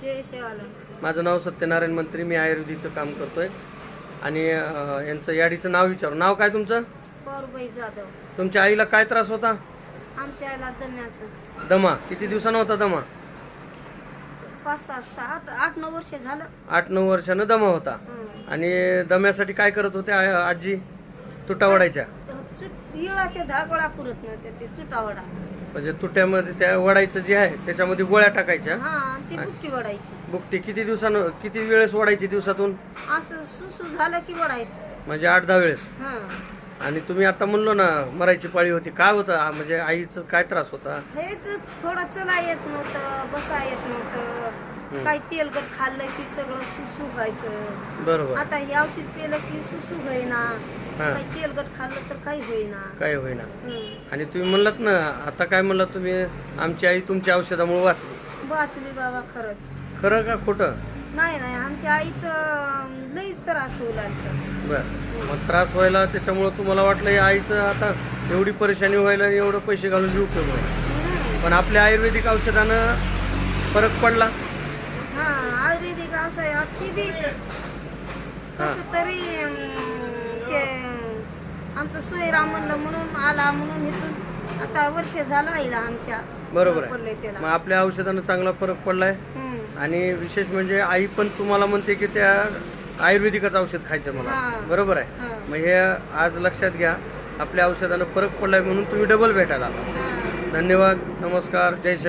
जय शेवाला. माझं नाव सत्यनारायण मंत्री, मी आयुर्वेदिकचं काम करतोय. आणि यांचं याडीचं नाव विचारू. नाव काय तुमचं? पौरबाई जाधव. तुमच्या आईला काय त्रास होता? आमच्या आईला दम्याचं. दमा किती दिवसानं होता दमा? 5, 6, 7, 8, 9 वर्ष झालं. 8-9 वर्षानं दमा होता. आणि दम्यासाठी काय करत होते आजी? तुटा वडायच्या? इळाचे 10 गोळा पुरत नव्हते, ते चुटावडा. म्हणजे तुट्यामध्ये त्या वडायचं जे आहे त्याच्यामध्ये गोळ्या टाकायच्या. हा, ती बुकटी वडायची. बुकटी किती दिवसानं, किती वेळेस वडायची दिवसातून? असं सुसू झालं की वडायचं. म्हणजे 8-10 वेळेस. हा. आणि तुम्ही आता म्हणलो ना मरायची पाळी होती, काय होतं म्हणजे आईचं काय त्रास होता? हेच थोडं चला येत नव्हतं, बसा येत नव्हतं, काही तेलकट खाल्लं की सगळं सुसू व्हायचं. बरोबर. आता हे औषध पिलं की सुसू होईना, काही तेलकट खाल्लं तर काही होईना. काय होईना. आणि तुम्ही म्हणलात ना आता, काय म्हणलात तुम्ही, आमची आई तुमच्या औषधामुळे वाचली. वाचली बाबा, खरंच. खरं का खोटं? नाही नाही, आमच्या आईचं लईच त्रास होऊ लागला. बरं. मग त्रास व्हायला त्याच्यामुळं तुम्हाला वाटलं या आईचं आता एवढी परेशानी व्हायला एवढं पैसे घालून जीव उपयोग नाही. पण आपल्या आयुर्वेदिक औषधानं फरक पडला. हा, आयुर्वेदिक असं आहे ती बी कसं तरी ते आमचं सोयराम म्हणलं म्हणून आला, म्हणून इथून आता वर्ष झालं आईला आमच्या. बरोबर पडलंय आहे. त्याला. मग आपल्या औषधानं चांगला फरक पडलाय. आणि विशेष म्हणजे आई पण तुम्हाला म्हणते की त्या आयुर्वेदिकच औषध खायचं मला. बरोबर आहे. मग हे आज लक्षात घ्या, आपल्या औषधानं फरक पडलाय म्हणून तुम्ही डबल भेटायला आला. धन्यवाद. नमस्कार. जय शिव.